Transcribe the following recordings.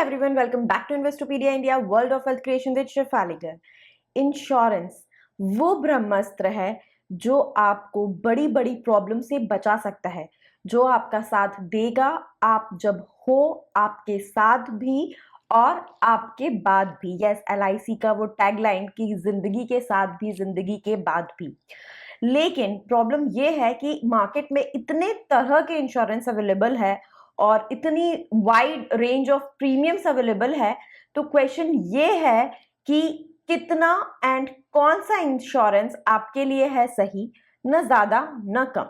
everyone, welcome back to Investopedia India, World of Wealth Creation with Shefali Gar. Insurance वो ब्रह्मास्त्र है जो आपको बड़ी बड़ी प्रॉब्लम से बचा सकता है, जो आपका साथ देगा आप जब हो, आपके साथ भी और आपके बाद भी। यस, LIC का वो टैगलाइन कि जिंदगी के साथ भी जिंदगी के बाद भी। लेकिन प्रॉब्लम ये है कि मार्केट में इतने तरह के इंश्योरेंस अवेलेबल है और इतनी wide range of premiums available है, तो क्वेश्चन ये है कि कितना एंड कौन सा इंश्योरेंस आपके लिए है सही, न ज्यादा न कम।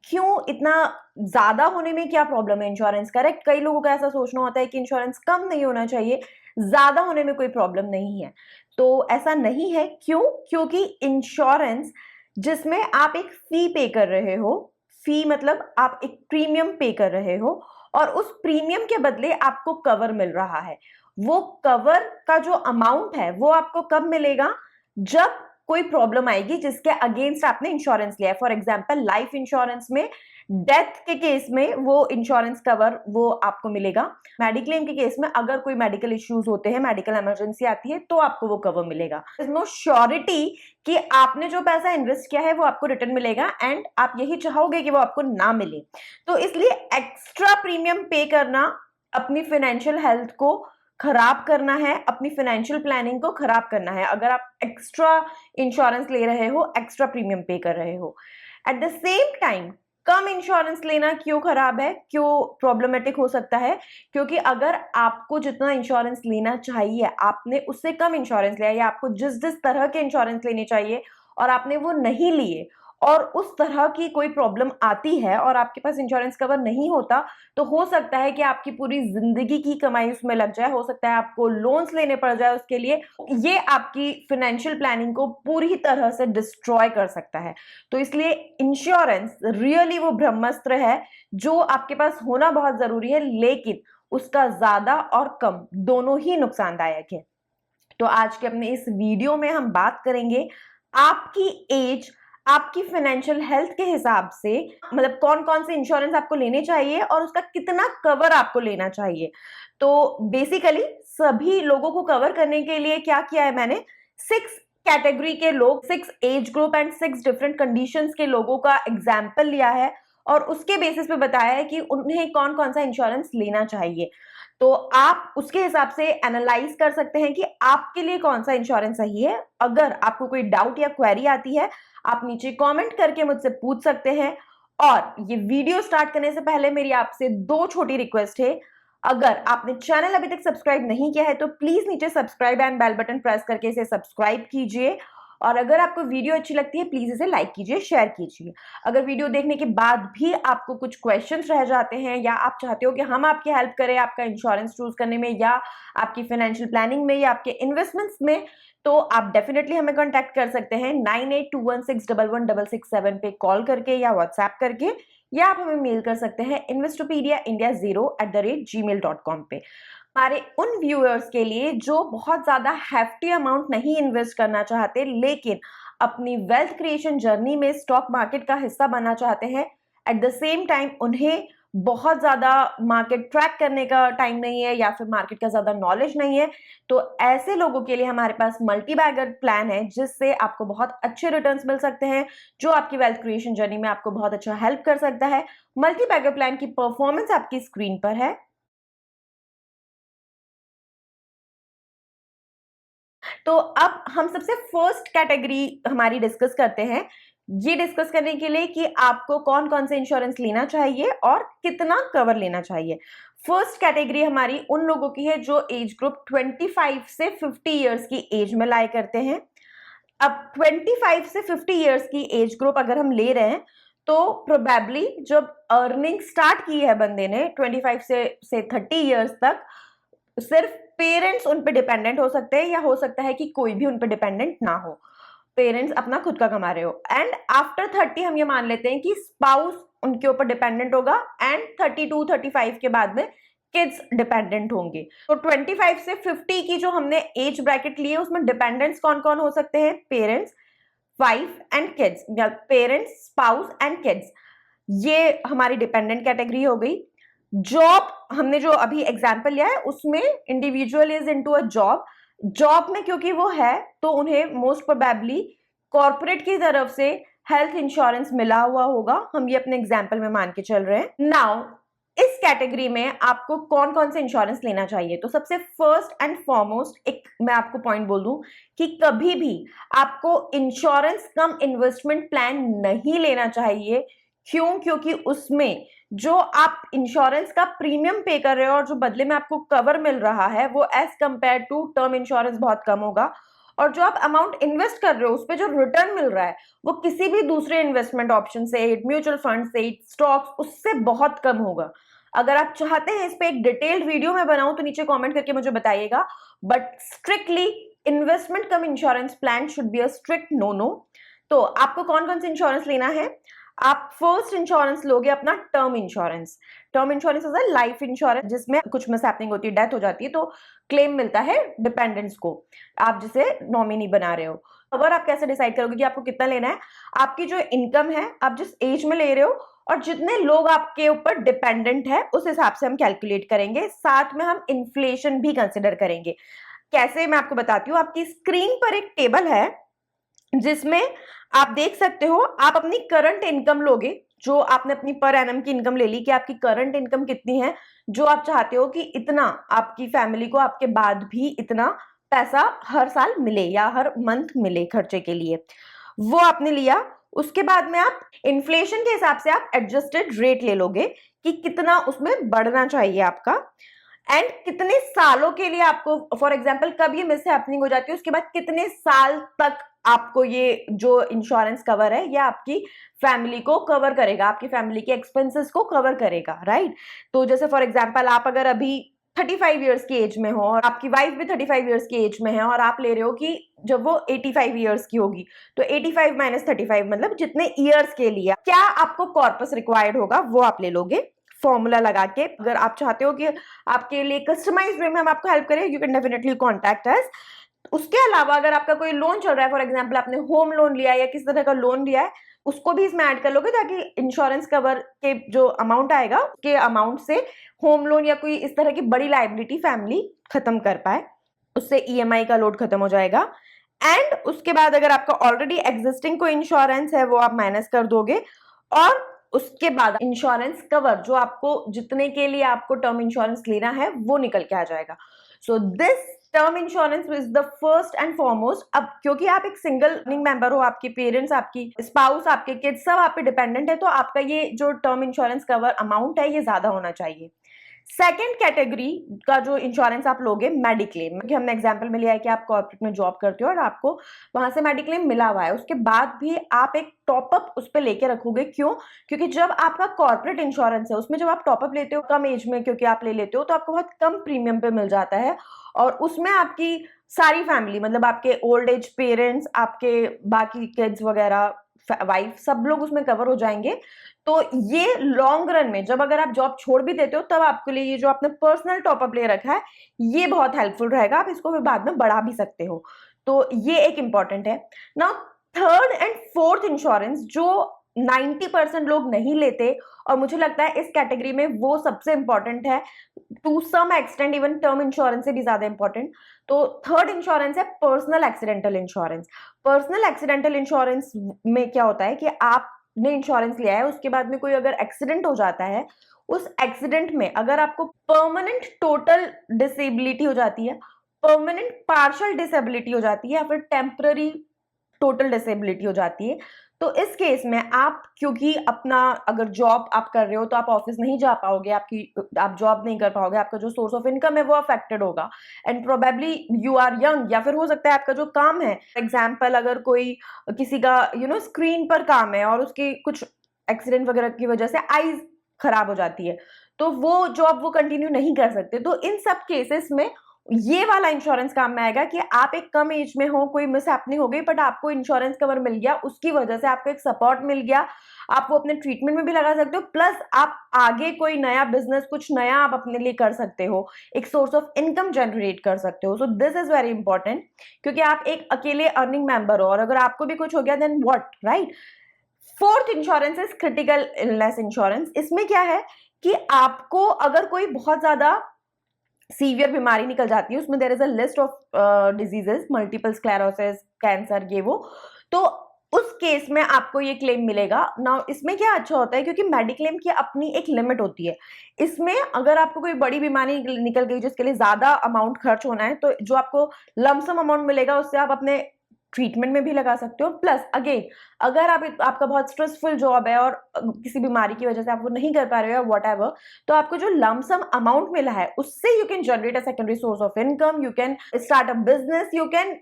क्यों इतना ज्यादा होने में क्या प्रॉब्लम है इंश्योरेंस? करेक्ट, कई लोगों का ऐसा सोचना होता है कि इंश्योरेंस कम नहीं होना चाहिए, ज्यादा होने में कोई प्रॉब्लम नहीं है। तो ऐसा नहीं है। क्यों? क्योंकि इंश्योरेंस जिसमें आप एक फी पे कर रहे हो, फी मतलब आप एक प्रीमियम पे कर रहे हो और उस प्रीमियम के बदले आपको कवर मिल रहा है। वो कवर का जो अमाउंट है वो आपको कब मिलेगा? जब कोई प्रॉब्लम आएगी जिसके अगेंस्ट आपने इंश्योरेंस लिया है। फॉर एग्जांपल लाइफ इंश्योरेंस में डेथ के केस में वो इंश्योरेंस कवर वो आपको मिलेगा। मेडिक्लेम के केस में अगर कोई मेडिकल इश्यूज होते हैं, मेडिकल इमरजेंसी आती है, तो आपको वो कवर मिलेगा। नो श्योरिटी कि आपने जो पैसा इन्वेस्ट किया है वो आपको रिटर्न मिलेगा एंड आप यही चाहोगे कि वो आपको ना मिले। तो इसलिए एक्स्ट्रा प्रीमियम पे करना अपनी फाइनेंशियल हेल्थ को खराब करना है, अपनी फाइनेंशियल प्लानिंग को खराब करना है। अगर आप एक्स्ट्रा इंश्योरेंस ले रहे हो, एक्स्ट्रा प्रीमियम पे कर रहे हो, at the same time come insurance लेना क्यों खराब है, क्यों प्रॉब्लमेटिक हो सकता है? क्योंकि अगर आपको जितना इंश्योरेंस लेना चाहिए आपने उससे कम इंश्योरेंस लिया, या आपको जिस जिस तरह के इंश्योरेंस लेने चाहिए और आपने वो नहीं लिए, और उस तरह की कोई प्रॉब्लम आती है और आपके पास इंश्योरेंस कवर नहीं होता, तो हो सकता है कि आपकी पूरी जिंदगी की कमाई उसमें लग जाए, हो सकता है आपको लोन्स लेने पड़ जाए उसके लिए। ये आपकी फाइनेंशियल प्लानिंग को पूरी तरह से डिस्ट्रॉय कर सकता है। तो इसलिए इंश्योरेंस रियली वो ब्रह्मास्त्र है जो आपके पास होना बहुत जरूरी है, लेकिन उसका ज्यादा और कम दोनों ही नुकसानदायक है। तो आज के अपने इस वीडियो में हम बात करेंगे आपकी एज, आपकी फाइनेंशियल हेल्थ के हिसाब से, मतलब कौन कौन से इंश्योरेंस आपको लेने चाहिए और उसका कितना कवर आपको लेना चाहिए। तो बेसिकली सभी लोगों को कवर करने के लिए क्या किया है मैंने, 6 कैटेगरी के लोग, 6 age group and 6 different conditions के लोगों का एग्जाम्पल लिया है और उसके बेसिस पे बताया है कि उन्हें कौन कौन सा इंश्योरेंस लेना चाहिए। तो आप उसके हिसाब से एनालाइज कर सकते हैं कि आपके लिए कौन सा इंश्योरेंस सही है। अगर आपको कोई डाउट या क्वेरी आती है, आप नीचे कमेंट करके मुझसे पूछ सकते हैं। और ये वीडियो स्टार्ट करने से पहले मेरी आपसे 2 छोटी रिक्वेस्ट है। अगर आपने चैनल अभी तक सब्सक्राइब नहीं किया है तो प्लीज नीचे subscribe and bell button press करके इसे सब्सक्राइब कीजिए। और अगर आपको वीडियो अच्छी लगती है प्लीज इसे लाइक कीजिए, शेयर कीजिए। अगर वीडियो देखने के बाद भी आपको कुछ क्वेश्चंस रह जाते हैं या आप चाहते हो कि हम आपकी हेल्प करें आपका इंश्योरेंस चूज करने में, या आपकी फाइनेंशियल प्लानिंग में, या आपके इन्वेस्टमेंट्स में, तो आप डेफिनेटली हमें कांटेक्ट कर सकते हैं 9821611667 पे कॉल करके या व्हाट्सएप करके, या आप हमें मेल कर सकते हैं investopedia.india0@gmail.com पे। हमारे उन व्यूअर्स के लिए जो बहुत ज्यादा हैफ्टी अमाउंट नहीं इन्वेस्ट करना चाहते लेकिन अपनी वेल्थ क्रिएशन जर्नी में स्टॉक मार्केट का हिस्सा बनना चाहते हैं, एट द सेम टाइम उन्हें बहुत ज्यादा मार्केट ट्रैक करने का टाइम नहीं है या फिर मार्केट का ज्यादा नॉलेज नहीं है, तो ऐसे लोगों के लिए हमारे पास मल्टी बैगर प्लान है जिससे आपको बहुत अच्छे रिटर्न्स मिल सकते हैं, जो आपकी वेल्थ क्रिएशन जर्नी में आपको बहुत अच्छा हेल्प कर सकता है। मल्टी बैगर प्लान की परफॉर्मेंस आपकी स्क्रीन पर है। तो अब हम सबसे फर्स्ट कैटेगरी हमारी डिस्कस करते हैं, ये डिस्कस करने के लिए कि आपको कौन कौन से इंश्योरेंस लेना चाहिए और कितना कवर लेना चाहिए। फर्स्ट कैटेगरी हमारी उन लोगों की है जो एज ग्रुप 25 से 50 इयर्स की एज में लाया करते हैं। अब 25 से 50 इयर्स की एज ग्रुप अगर हम ले रहे हैं तो प्रोबेबली जब अर्निंग स्टार्ट की है बंदे ने 25 से 30 इयर्स तक, सिर्फ पेरेंट्स उन पे डिपेंडेंट हो सकते हैं, या हो सकता है कि कोई भी उन पे डिपेंडेंट ना हो, पेरेंट्स अपना खुद का कमा रहे हो। एंड आफ्टर 30 हम ये मान लेते हैं कि स्पाउस उनके ऊपर डिपेंडेंट होगा एंड 32-35 के बाद में किड्स डिपेंडेंट होंगे। तो 25 से 50 की जो हमने एज ब्रैकेट ली है उसमें डिपेंडेंट्स कौन कौन हो सकते हैं? पेरेंट्स, वाइफ एंड किड्स, या पेरेंट्स, स्पाउस एंड किड्स, ये हमारी डिपेंडेंट कैटेगरी हो गई। जॉब, हमने जो अभी एग्जाम्पल लिया है उसमें individual is into a job, job में क्योंकि वो है तो उन्हें मोस्ट प्रोबेबली कॉर्पोरेट की तरफ से हेल्थ इंश्योरेंस मिला हुआ होगा, हम ये अपने एग्जाम्पल में मान के चल रहे हैं। नाउ इस कैटेगरी में आपको कौन कौन से इंश्योरेंस लेना चाहिए, तो सबसे फर्स्ट एंड फॉरमोस्ट एक मैं आपको पॉइंट बोल दूं कि कभी भी आपको इंश्योरेंस कम इन्वेस्टमेंट प्लान नहीं लेना चाहिए। क्यों? क्योंकि उसमें जो आप इंश्योरेंस का प्रीमियम पे कर रहे हो और जो बदले में आपको कवर मिल रहा है वो as compare to term insurance बहुत कम होगा, और जो आप अमाउंट इन्वेस्ट कर रहे हो उस पर जो रिटर्न मिल रहा है वो किसी भी दूसरे इन्वेस्टमेंट ऑप्शन से, म्यूचुअल फंड से, स्टॉक्स, उससे बहुत कम होगा। अगर आप चाहते हैं इस पे एक डिटेल्ड वीडियो में बनाऊं तो नीचे कमेंट करके मुझे बताइएगा, but strictly investment cum insurance plan should be a strict no no. तो आपको कौन कौन सा इंश्योरेंस लेना है? आप फर्स्ट इंश्योरेंस लोगे अपना term insurance. Term insurance is a life insurance जिसमें कुछ मिसहैपनिंग होती है, डेथ हो जाती है तो क्लेम मिलता है डिपेंडेंट्स को, आप जिसे नॉमिनी बना रहे हो। कवर आप कैसे डिसाइड करोगे कि आपको कितना लेना है? आपकी जो इनकम है, आप जिस एज में ले रहे हो और जितने लोग आपके ऊपर डिपेंडेंट है उस हिसाब से हम कैलकुलेट करेंगे, साथ में हम इन्फ्लेशन भी कंसिडर करेंगे। कैसे, मैं आपको बताती हूँ। आपकी स्क्रीन पर एक टेबल है जिसमें आप देख सकते हो, आप अपनी करंट इनकम लोगे, जो आपने अपनी पर एनम की इनकम ले ली कि आपकी करंट इनकम कितनी है, जो आप चाहते हो कि इतना आपकी फैमिली को आपके बाद भी इतना पैसा हर साल मिले या हर मंथ मिले खर्चे के लिए, वो आपने लिया। उसके बाद में आप इन्फ्लेशन के हिसाब से आप एडजस्टेड रेट ले लोगे कि कितना उसमें बढ़ना चाहिए आपका, एंड कितने सालों के लिए आपको, फॉर एग्जाम्पल कब ये मिस हैपनिंग हो जाती है उसके बाद कितने साल तक आपको ये जो इंश्योरेंस कवर है ये आपकी फैमिली को कवर करेगा, आपकी फैमिली के एक्सपेंसेस को कवर करेगा, राइट। तो जैसे फॉर एग्जाम्पल आप अगर अभी 35 ईयर्स की एज में हो और आपकी वाइफ भी 35 ईयर्स की एज में है और आप ले रहे हो कि जब वो 85 ईयर्स की होगी, तो 85 माइनस 35 मतलब जितने ईयर्स के लिए क्या आपको कॉर्पस रिक्वायर्ड होगा वो आप ले लोगे फॉर्मूला लगा के। अगर आप चाहते हो कि आपके लिए कस्टमाइज्ड वे में हम आपको हेल्प करें, you can definitely contact us. उसके अलावा अगर आपका कोई लोन चल रहा है, फॉर एग्जांपल आपने होम लोन लिया है या किस तरह का लोन लिया है, उसको भी इसमें ऐड कर लोगे ताकि इंश्योरेंस कवर के जो अमाउंट आएगा उसके अमाउंट से होम लोन या कोई इस तरह की बड़ी लायबिलिटी फैमिली खत्म कर पाए, उससे ईएमआई का लोड खत्म हो जाएगा। एंड उसके बाद अगर आपका ऑलरेडी एग्जिस्टिंग कोई इंश्योरेंस है वो आप माइनस कर दोगे, और उसके बाद इंश्योरेंस कवर जो आपको जितने के लिए आपको टर्म इंश्योरेंस लेना है वो निकल के आ जाएगा। So this term insurance is the first and foremost. अब क्योंकि आप एक सिंगल अर्निंग मेंबर हो, आपके पेरेंट्स, आपकी स्पाउस, आपके किड्स सब आप पे डिपेंडेंट है, तो आपका ये जो टर्म इंश्योरेंस कवर अमाउंट है ये ज्यादा होना चाहिए। सेकेंड कैटेगरी का जो इंश्योरेंस आप लोगे मेडिक्लेम, क्योंकि हमने एग्जांपल में लिया है कि आप कॉर्पोरेट में जॉब करते हो और आपको वहां से मेडिक्लेम मिला हुआ है, उसके बाद भी आप एक टॉपअप उस पर लेके रखोगे। क्यों? क्योंकि जब आपका कॉर्पोरेट इंश्योरेंस है उसमें जब आप टॉपअप लेते हो कम एज में, क्योंकि आप ले लेते हो तो आपको बहुत कम प्रीमियम पे मिल जाता है, और उसमें आपकी सारी फैमिली मतलब आपके ओल्ड एज पेरेंट्स, आपके बाकी किड्स वगैरह, वाइफ, सब लोग उसमें कवर हो जाएंगे। तो ये लॉन्ग रन में जब अगर आप जॉब छोड़ भी देते हो तब आपके लिए ये जो आपने पर्सनल टॉपअप ले रखा है ये बहुत हेल्पफुल रहेगा, आप इसको भी बाद में बढ़ा भी सकते हो। तो ये एक इंपॉर्टेंट है। Now third and fourth insurance जो 90% लोग नहीं लेते और मुझे लगता है इस कैटेगरी में वो सबसे इंपॉर्टेंट है, to some extent even term insurance से भी ज्यादा इंपॉर्टेंट। तो थर्ड इंश्योरेंस है personal accidental insurance. Personal accidental insurance में क्या होता है कि आपने इंश्योरेंस लिया है, उसके बाद में कोई अगर एक्सीडेंट हो जाता है, उस एक्सीडेंट में अगर आपको परमानेंट टोटल डिसेबिलिटी हो जाती है, परमानेंट पार्शियल डिसेबिलिटी हो जाती है, या फिर टेम्पररी टोटल डिसेबिलिटी हो जाती है, तो इस केस में आप, क्योंकि अपना अगर जॉब आप कर रहे हो तो आप ऑफिस नहीं जा पाओगे, आप जॉब नहीं कर पाओगे, आपका जो सोर्स ऑफ इनकम है वो अफेक्टेड होगा, and probably you are young, या फिर हो सकता है आपका जो काम है, एग्जाम्पल अगर कोई किसी का स्क्रीन पर काम है और उसकी कुछ एक्सीडेंट वगैरह की वजह से आईज खराब हो जाती है, तो वो जॉब वो कंटिन्यू नहीं कर सकते। तो इन सब केसेस में ये वाला इंश्योरेंस काम में आएगा कि आप एक कम एज में हो, कोई मिसहैपनिंग हो गई बट आपको इंश्योरेंस कवर मिल गया, उसकी वजह से आपको एक सपोर्ट मिल गया, आप वो अपने ट्रीटमेंट में भी लगा सकते हो, प्लस आप आगे कोई नया बिजनेस, कुछ नया आप अपने लिए कर सकते हो, एक सोर्स ऑफ इनकम जनरेट कर सकते हो। So this is very important, क्योंकि आप एक अकेले अर्निंग मेंबर हो और अगर आपको भी कुछ हो गया then what, right. Fourth insurance is critical illness insurance. इसमें क्या है कि आपको अगर कोई बहुत ज्यादा सीवियर बीमारी निकल जाती है, उसमें there is a list of diseases, multiple sclerosis, cancer, ये वो, तो उस केस में आपको ये क्लेम मिलेगा। नाउ इसमें क्या अच्छा होता है, क्योंकि मेडिक्लेम की अपनी एक लिमिट होती है। इसमें अगर आपको कोई बड़ी बीमारी निकल गई जिसके लिए ज्यादा अमाउंट खर्च होना है, तो जो आपको लमसम अमाउंट मिलेगा उससे आप अपने ट्रीटमेंट में भी लगा सकते हो। प्लस अगेन, अगर आपका बहुत स्ट्रेसफुल जॉब है और किसी बीमारी की वजह से आप वो नहीं कर पा रहे हो या वट एवर, तो आपको जो लमसम अमाउंट मिला है उससे you can generate a secondary source of income, you can start a business, you can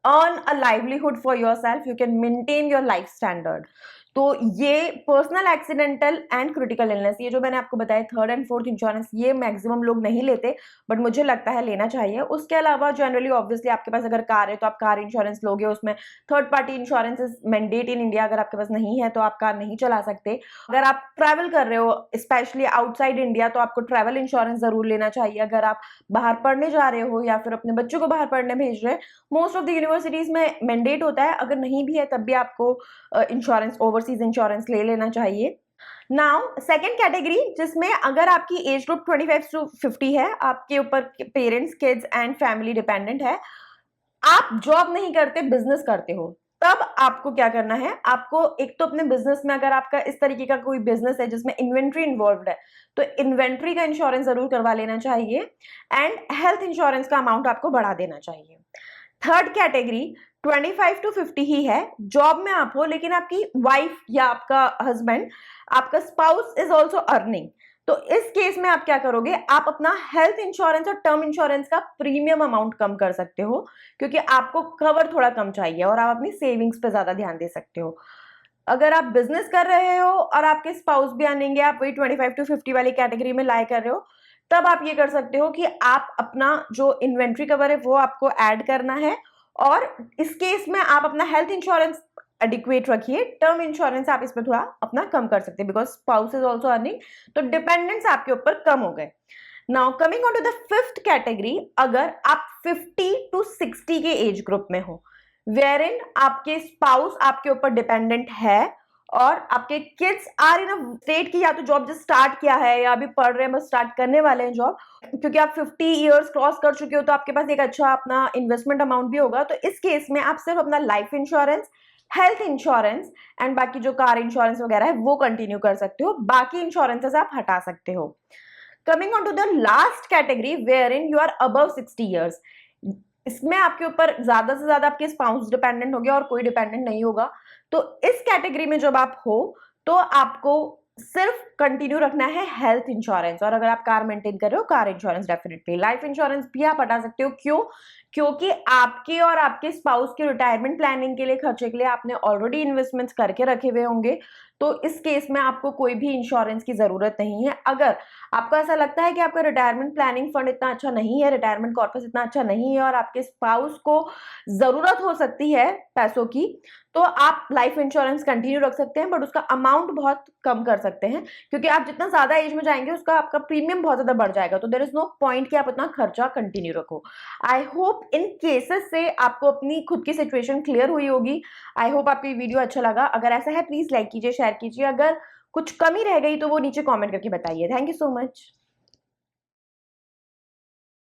earn a livelihood for yourself, you can maintain your life standard। तो ये personal accidental and critical illness, ये जो मैंने आपको बताया third and fourth insurance, ये maximum लोग नहीं लेते, बट मुझे लगता है लेना चाहिए। उसके अलावा जनरली ऑब्वियसली आपके पास अगर कार है तो आप कार इंश्योरेंस लोगे, उसमें third party insurance is mandate in India. अगर आपके पास नहीं है तो आप कार नहीं चला सकते। अगर आप ट्रैवल कर रहे हो स्पेशली आउटसाइड इंडिया, तो आपको ट्रैवल इंश्योरेंस जरूर लेना चाहिए। अगर आप बाहर पढ़ने जा रहे हो या फिर अपने बच्चों को बाहर पढ़ने भेज रहे हैं, मोस्ट ऑफ द यूनिवर्सिटीज में मैंडेट होता है। अगर नहीं भी है तब भी आपको इंश्योरेंस, ओवरसीज इंश्योरेंस ले लेना चाहिए। नाउ सेकेंड कैटेगरी, जिसमें अगर आपकी एज ग्रुप 25 to 50 है, आपके ऊपर parents, kids and family dependent है, आप जॉब नहीं करते, बिजनेस करते हो, तब आपको क्या करना है, आपको एक तो अपने बिजनेस में, अगर आपका इस तरीके का कोई बिजनेस है जिसमें इन्वेंट्री इन्वॉल्व है, तो इन्वेंट्री का इंश्योरेंस जरूर करवा लेना चाहिए एंड हेल्थ इंश्योरेंस का अमाउंट आपको बढ़ा देना चाहिए। थर्ड कैटेगरी 25 to 50 ही है, जॉब में आप हो लेकिन आपकी वाइफ या आपका हस्बैंड, आपका स्पाउस इज ऑल्सो अर्निंग, तो इस केस में आप क्या करोगे, आप अपना हेल्थ इंश्योरेंस और टर्म इंश्योरेंस का प्रीमियम अमाउंट कम कर सकते हो, क्योंकि आपको कवर थोड़ा कम चाहिए और आप अपनी सेविंग्स पे ज्यादा ध्यान दे सकते हो। अगर आप बिजनेस कर रहे हो और आपके स्पाउस भी अर्निंग है, आप वही 25 to 50 वाली कैटेगरी में लाई कर रहे हो, तब आप ये कर सकते हो कि आप अपना जो इन्वेंट्री कवर है वो आपको ऐड करना है, और इस केस में आप अपना हेल्थ इंश्योरेंस एडिक्वेट रखिए, टर्म इंश्योरेंस आप इसमें थोड़ा अपना कम कर सकते हैं, because spouse is also earning, तो डिपेंडेंस आपके ऊपर कम हो गए। Now coming on to the fifth category, अगर आप 50 to 60 के एज ग्रुप में हो, वेयर इन आपके स्पाउस आपके ऊपर डिपेंडेंट है और आपके kids are in a state की या तो जॉब जस्ट स्टार्ट किया है या अभी पढ़ रहे हैं, बस स्टार्ट करने वाले हैं जॉब, क्योंकि आप 50 इयर्स क्रॉस कर चुके हो तो आपके पास एक अच्छा अपना इन्वेस्टमेंट अमाउंट भी होगा। तो इस केस में आप सिर्फ अपना life insurance, health insurance and बाकी जो कार इंश्योरेंस वगैरह है वो कंटिन्यू कर सकते हो, बाकी इंश्योरेंसेस आप हटा सकते हो। Coming on to the last category wherein you are above अबव 60 इयर्स, इसमें आपके ऊपर ज्यादा से ज्यादा आपके स्पाउस डिपेंडेंट होंगे और कोई डिपेंडेंट नहीं होगा। तो इस कैटेगरी में जब आप हो तो आपको सिर्फ कंटिन्यू रखना है हेल्थ इंश्योरेंस, और अगर आप कार मेंटेन कर रहे हो car insurance definitely, life insurance भी आप हटा सकते हो। क्यों? क्योंकि आपके और आपके स्पाउस के रिटायरमेंट प्लानिंग के लिए, खर्चे के लिए आपने ऑलरेडी इन्वेस्टमेंट्स करके रखे हुए होंगे, तो इस केस में आपको कोई भी इंश्योरेंस की जरूरत नहीं है। अगर आपको ऐसा लगता है कि आपका रिटायरमेंट प्लानिंग फंड इतना अच्छा नहीं है, रिटायरमेंट कॉर्पस इतना अच्छा नहीं है और आपके स्पाउस को जरूरत हो सकती है पैसों की, तो आप लाइफ इंश्योरेंस कंटिन्यू रख सकते हैं, बट उसका अमाउंट बहुत कम कर सकते हैं, क्योंकि आप जितना ज्यादा एज में जाएंगे उसका आपका प्रीमियम बहुत ज्यादा बढ़ जाएगा, तो देयर इज नो पॉइंट कि आप उतना खर्चा कंटिन्यू रखो। आई होप इन केसेस से आपको अपनी खुद की सिचुएशन क्लियर हुई होगी। आई होप आपको ये वीडियो अच्छा लगा। अगर ऐसा है प्लीज लाइक कीजिए, शेयर कीजिए, अगर कुछ कमी रह गई तो वो नीचे कॉमेंट करके बताइए। Thank you so much.